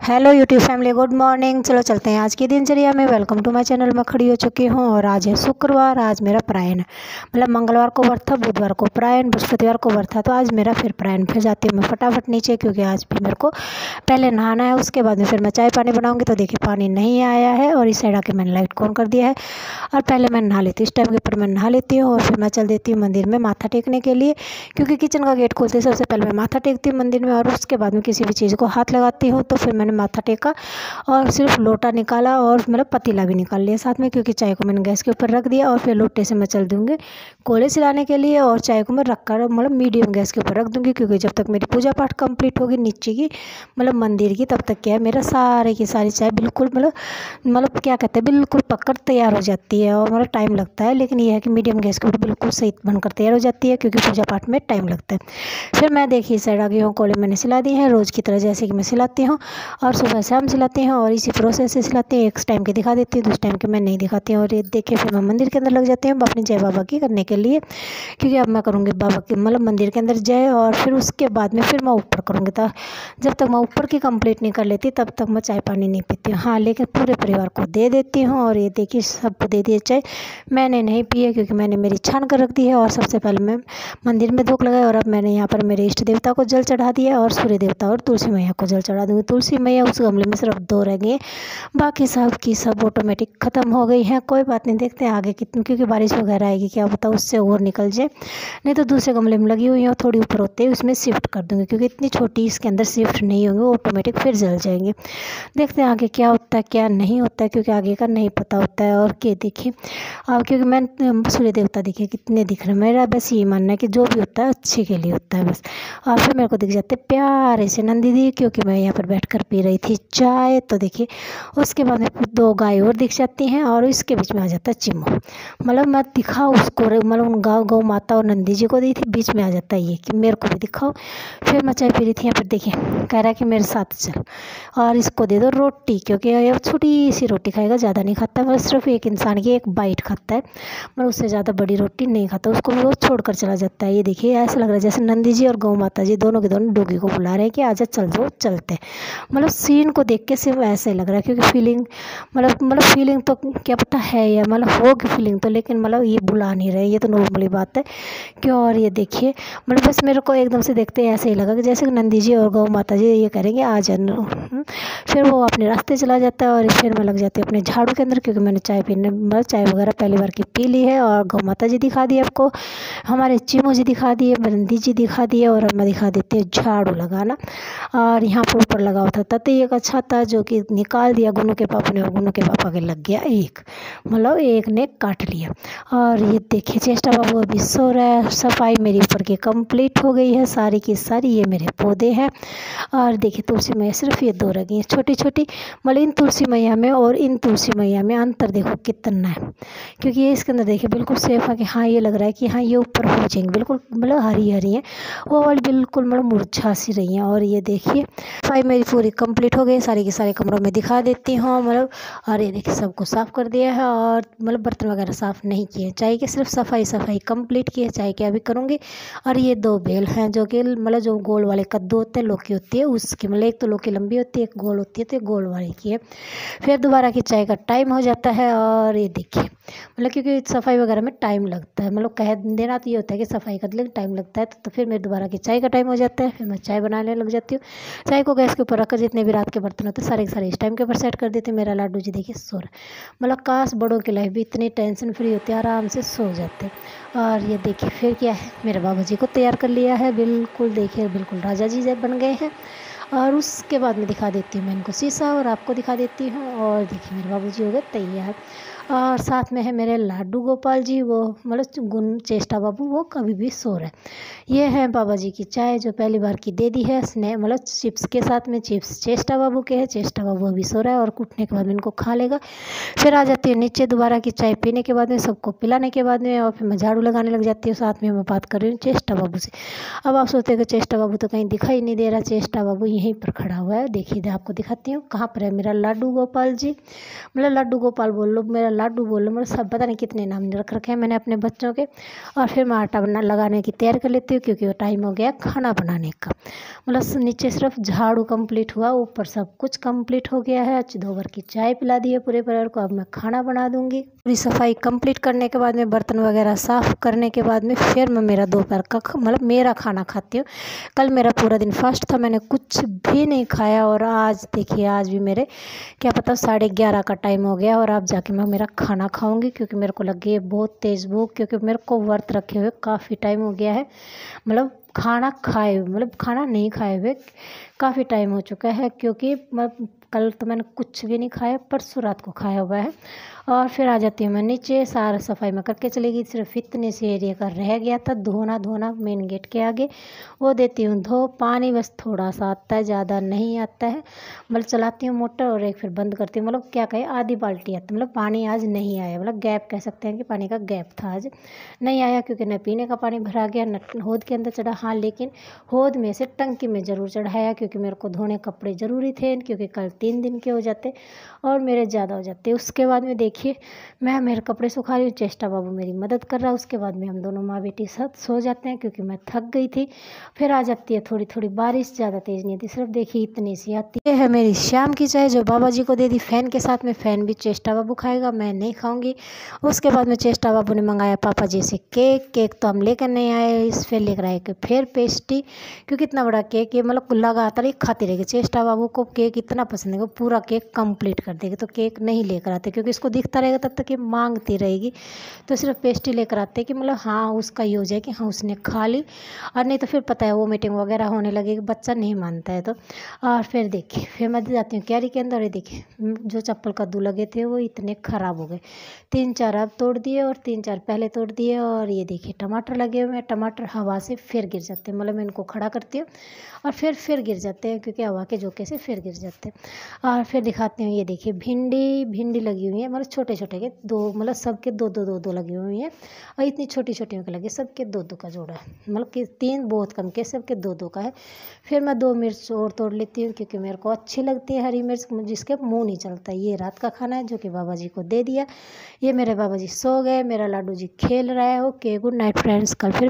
Hello YouTube family, good morning. चलो चलते हैं आज की दिनचर्या में। Welcome to my channel. मैं खड़ी हो चुकी हूँ और आज है शुक्रवार। आज मेरा प्रायन है, मतलब मंगलवार को व्रत था, बुधवार को प्रायन, बृहस्पतिवार को व्रत था, तो आज मेरा फिर प्रायन। फिर जाती हूँ मैं फटाफट नीचे, क्योंकि आज भी मेरे को पहले नहाना है, उसके बाद में फिर मैं चाय पानी बनाऊँगी। तो देखिए पानी नहीं आया है और इस साइड आके मैंने लाइट ऑन कर दिया है और पहले मैं नहा लेती हूँ। इस टाइम के ऊपर मैं नहा लेती हूँ और फिर मैं चल देती हूँ मंदिर में माथा टेकने के लिए, क्योंकि किचन का गेट खोलते सबसे पहले मैं माथा टेकती हूँ मंदिर में और उसके बाद में किसी भी चीज़ को हाथ लगाती हूँ। तो फिर मैंने माथा टेका और सिर्फ लोटा निकाला और मतलब पतीला भी निकाल लिया साथ में, क्योंकि चाय को मैंने गैस के ऊपर रख दिया और फिर लोटे से मैं चल दूँगी कोले सिलाने के लिए। और चाय को मैं रख कर मतलब मीडियम गैस के ऊपर रख दूँगी, क्योंकि जब तक मेरी पूजा पाठ कंप्लीट होगी नीचे की, मतलब मंदिर की, तब तक क्या है मेरा सारे की सारी चाय बिल्कुल मतलब क्या कहते हैं, बिल्कुल पककर तैयार हो जाती है। और मतलब टाइम लगता है, लेकिन यह है कि मीडियम गैस के ऊपर बिल्कुल सही बनकर तैयार हो जाती है, क्योंकि पूजा पाठ में टाइम लगता है। फिर मैं देखिए साइड आ गई हूँ, कोले मैंने सिला दी है रोज़ की तरह, जैसे कि मैं सिलाती हूँ और सुबह शाम सिलाती हूँ और इसी प्रोसेस से सिलाती हूँ। एक टाइम के दिखा देती हूँ, दूसरे टाइम के मैं नहीं दिखाती हूँ। और ये देखिए फिर मैं मंदिर के अंदर लग जाती हूँ अपनी जय बाबा की करने के लिए, क्योंकि अब मैं करूँगी बाबा की मतलब मंदिर के अंदर जय, और फिर उसके बाद में फिर मैं ऊपर करूँगी। तो जब तक मैं ऊपर की कंप्लीट नहीं कर लेती तब तक मैं चाय पानी नहीं पीती हूँ। हाँ, लेकिन पूरे परिवार को दे देती हूँ। और ये देखिए सबको दे दिए चाय, मैंने नहीं पी है क्योंकि मैंने मेरी छान कर रख दी है। और सबसे पहले मैं मंदिर में धूप लगाया और अब मैंने यहाँ पर मेरे इष्ट देवता को जल चढ़ा दिया और सूर्य देवता और तुलसी मैया को जल चढ़ा दूँगी। तुलसी मैया उस गमले में सिर्फ 2 रह गई हैं, बाकी सब की सब ऑटोमेटिक ख़त्म हो गई हैं। कोई बात नहीं, देखते हैं आगे कितनी, क्योंकि बारिश वगैरह आएगी, क्या पता उससे और निकल जाए। नहीं तो दूसरे गमले में लगी हुई हैं, थोड़ी ऊपर होते ही उसमें शिफ्ट कर दूँगी, क्योंकि इतनी छोटी इसके अंदर शिफ्ट नहीं होंगी, वो ऑटोमेटिक फिर जल जाएंगे। देखते हैं आगे क्या होता है क्या नहीं होता है, क्योंकि आगे का नहीं पता होता है। और क्या देखिए और क्योंकि मैं सूर्य देवता देखिए कितने दिख रहे हैं, मेरा बस ये मानना है कि जो भी होता है अच्छे के लिए होता है बस। और फिर मेरे को दिख जाते प्यारे से नंदी दी, क्योंकि मैं यहाँ पर बैठकर पी रही थी चाय। तो देखिए उसके बाद में 2 गाय और दिख जाती हैं और इसके बीच में आ जाता है चिम्मू, मतलब मैं दिखाऊँ उसको, मतलब गौ माता और नंदी जी को दी थी, बीच में आ जाता है ये कि मेरे को भी दिखाओ। फिर मैं चाय पी रही थी, यहाँ पर देखिए कह रहा है कि मेरे साथ चल और इसको दे दो रोटी, क्योंकि ये छोटी सी रोटी खाएगा, ज़्यादा नहीं खाता है, मतलब सिर्फ एक इंसान की एक बाइट खाता है, मतलब उससे ज़्यादा बड़ी रोटी नहीं खाता, उसको वो छोड़ कर चला जाता है। ये देखिए ऐसा लग रहा है जैसे नंदी जी और गौ माता जी दोनों के दोनों डोगी को बुला रहे हैं कि आजा चल दो चलते, मतलब सीन को देख के सिर्फ ऐसे लग रहा है, क्योंकि फीलिंग मतलब फीलिंग तो क्या पता है या मतलब होगी फीलिंग तो, लेकिन मतलब ये बुला नहीं रहे, ये तो नॉर्मली बात है क्यों। और ये देखिए मतलब बस मेरे को एकदम से देखते ऐसे ही लगा कि जैसे नंदी जी और गौ माता जी ये करेंगे आ जाओ। फिर वो अपने रास्ते चला जाता है और फिर मैं लग जाती हूँ अपने झाड़ू के अंदर, क्योंकि मैंने चाय पीने मतलब चाय वगैरह पहली बार की पी ली है। और गौ माता जी दिखा दी आपको, हमारे चिमू जी दिखा दिए, नंदी जी दिखा दिए, और अब मैं दिखा देती हूँ झाड़ू लगाना। और यहाँ पर ऊपर लगा हुआ था ततैया का छाता, जो कि निकाल दिया गुनू के पापा ने, और गुनू के पापा के लग गया एक, मतलब एक ने काट लिया। और ये देखिए चेष्टा बाबू अभी सो रहा है। सफाई मेरी ऊपर की कंप्लीट हो गई है सारी की सारी, ये मेरे पौधे हैं। और देखिए तुलसी मैया सिर्फ ये 2 रह गई हैं छोटी छोटी, मतलब इन तुलसी मैया में और इन तुलसी मैया में अंतर देखो कितना है, क्योंकि ये इसके अंदर देखिए बिल्कुल सेफ है कि हाँ ये लग रहा है कि हाँ ये ऊपर हो जाएंगे, बिल्कुल मतलब हरी हरी है, वो वाली बिल्कुल मतलब मुरझा सी रही हैं। और ये देखिए सफाई मेरी पूरी कंप्लीट हो गई, सारे के सारे कमरों में दिखा देती हूँ मतलब। और ये देखिए सबको साफ़ कर दिया है और मतलब बर्तन वगैरह साफ़ नहीं किए, चाय की सिर्फ सफाई कंप्लीट की है, चाय की अभी करूँगी। और ये 2 बेल हैं जो कि मतलब जो गोल वाले कद्दू होते हैं, लौकी होती है उसकी, मतलब एक तो लौकी लंबी होती है एक गोल होती है, तो एक गोल वाली की है। फिर दोबारा की चाय का टाइम हो जाता है। और ये देखिए मतलब क्योंकि सफाई वगैरह में टाइम लगता है, मतलब कह देना तो ये होता है कि सफाई का टाइम लगता है, तो फिर मेरे दोबारा की चाय का टाइम हो जाता है, फिर मैं चाय बनाने लग जाती हूँ। चाय को गैस के ऊपर रखकर जितने भी रात के बर्तन होते हैं सारे के सारे इस टाइम के ऊपर सेट कर देते हैं। मेरा लाडू जी देखिए सो रहा है, मतलब काश बड़ों की लाइफ भी इतनी टेंशन फ्री होती है, आराम से सो जाते। और ये देखिए फिर क्या है, मेरे बाबा जी को तैयार कर लिया है, बिल्कुल देखिए बिल्कुल राजा जी जब बन गए हैं। और उसके बाद में दिखा देती हूँ मैं इनको शीशा और आपको दिखा देती हूँ। और देखिए मेरे बाबू जी हो गए तैयार, और साथ में है मेरे लाडू गोपाल जी, वो मतलब गुन चेष्टा बाबू वो कभी भी सो रहे। ये है बाबा जी की चाय जो पहली बार की दे दी है स्नेह, मतलब चिप्स के साथ में, चिप्स चेष्टा बाबू के है, चेष्टा बाबू अभी सो रहा है और कूटने के बाद में इनको खा लेगा। फिर आ जाती है नीचे दोबारा की चाय पीने के बाद में, सबको पिलाने के बाद में, और फिर मैं झाड़ू लगाने लग जाती हूँ। साथ में मैं बात कर रही हूँ चेष्टा बाबू से। अब आप सोचते हैं कि चेष्टा बाबू तो कहीं दिखाई नहीं दे रहा, चेष्टा बाबू यहीं पर खड़ा हुआ है। देखिए आपको दिखाती हूँ कहाँ पर है मेरा लाडू गोपाल जी। मतलब लाडू गोपाल बोल लो, मेरा लाडू बोल लो, मतलब सब पता नहीं कितने नाम रख रखे हैं मैंने अपने बच्चों के। और फिर मैं आटा लगाने की तैयारी कर लेती हूँ क्योंकि वो टाइम हो गया खाना बनाने का। मतलब नीचे सिर्फ झाड़ू कंप्लीट हुआ, ऊपर सब कुछ कंप्लीट हो गया है। 2 बार की चाय पिला दी है पूरे परिवार को। अब मैं खाना बना दूंगी। पूरी सफाई कंप्लीट करने के बाद में, बर्तन वगैरह साफ करने के बाद में, फिर मैं मेरा दोपहर का मतलब मेरा खाना खाती हूँ। कल मेरा पूरा दिन फास्ट था, मैंने कुछ भी नहीं खाया। और आज देखिए, आज भी मेरे क्या पता 11:30 का टाइम हो गया और अब जाके मैं मेरा खाना खाऊंगी क्योंकि मेरे को लगी है बहुत तेज़ भूख, क्योंकि मेरे को व्रत रखे हुए काफ़ी टाइम हो गया है। मतलब खाना खाए हुए, मतलब खाना नहीं खाए हुए काफ़ी टाइम हो चुका है, क्योंकि कल तो मैंने कुछ भी नहीं खाया, परसों रात को खाया हुआ है। और फिर आ जाती हूँ मैं नीचे, सारा सफाई में करके चली गई। सिर्फ इतने से एरिया का रह गया था धोना मेन गेट के आगे, वो देती हूँ धो। पानी बस थोड़ा सा आता है, ज़्यादा नहीं आता है। मतलब चलाती हूँ मोटर और एक फिर बंद करती हूँ। मतलब क्या कहें, आधी बाल्टी आती है। मतलब पानी आज नहीं आया, मतलब गैप कह सकते हैं कि पानी का गैप था आज नहीं आया, क्योंकि न पीने का पानी भरा गया न होद के अंदर चढ़ा। हाँ, लेकिन होद में से टंकी में ज़रूर चढ़ाया, क्योंकि मेरे को धोने कपड़े ज़रूरी थे, क्योंकि कल 3 दिन के हो जाते और मेरे ज़्यादा हो जाते। उसके बाद में देखिए, मैं मेरे कपड़े सुखा रही हूँ, चेष्टा बाबू मेरी मदद कर रहा है। उसके बाद में हम दोनों माँ बेटी साथ सो जाते हैं, क्योंकि मैं थक गई थी। फिर आ जाती है थोड़ी थोड़ी बारिश, ज़्यादा तेज़ नहीं थी, सिर्फ देखिए इतनी सी आती है। ये है मेरी शाम की चाय जो बाबा जी को दे दी फ़ैन के साथ में। फ़ैन भी चेष्टा बाबू खाएगा, मैं नहीं खाऊंगी। उसके बाद में चेष्टा बाबू ने मंगाया पापा जी से केक तो हम लेकर नहीं आए, इस फिर लेकर आए कि फिर पेस्ट्री, क्योंकि इतना बड़ा केक ये मतलब लगातार एक खाती रहेगी। चेष्टा बाबू को केक इतना पसंद है कि पूरा केक कंप्लीट कर देगी, तो केक नहीं लेकर आते क्योंकि इसको दिखता रहेगा तब तक ये मांगती रहेगी। तो सिर्फ पेस्ट्री लेकर आते कि मतलब हाँ उसका ये हो जाए कि हाँ उसने खा ली, और नहीं तो फिर पता है वो मीटिंग वगैरह होने लगेगी, बच्चा नहीं मानता है तो। और फिर देखिए, फिर मैं जाती हूँ क्यारी के अंदर। ये देखिए, जो चप्पल कद्दू लगे थे वो इतने ख़राब हो गए। 3-4 अब तोड़ दिए और 3-4 पहले तोड़ दिए। और ये देखिए टमाटर लगे हुए हैं, टमाटर हवा से फिर गिर जाते हैं। मतलब मैं इनको खड़ा करती हूँ और फिर गिर जाते हैं, क्योंकि हवा के झोंके से फिर गिर जाते हैं। और फिर दिखाती हूँ, ये देखिए भिंडी लगी हुई है। मतलब छोटे छोटे के दो, मतलब सबके दो लगी हुई हैं। और इतनी छोटी छोटियों के लगे, सबके 2-2 का जोड़ा है। मतलब कि 3 बहुत कम के, सबके 2-2 का है। फिर मैं 2 मिर्च और तोड़ लेती हूँ, क्योंकि मेरे को अच्छी लगती है हरी मिर्च, जिसके मुँह नहीं चलता। ये रात का खाना है जो कि बाबा जी को दे दिया। ये मेरे बाबा जी सो गए, मेरा लाडू जी खेल रहा है। ओके, गुड नाइट फ्रेंड्स, कल फिर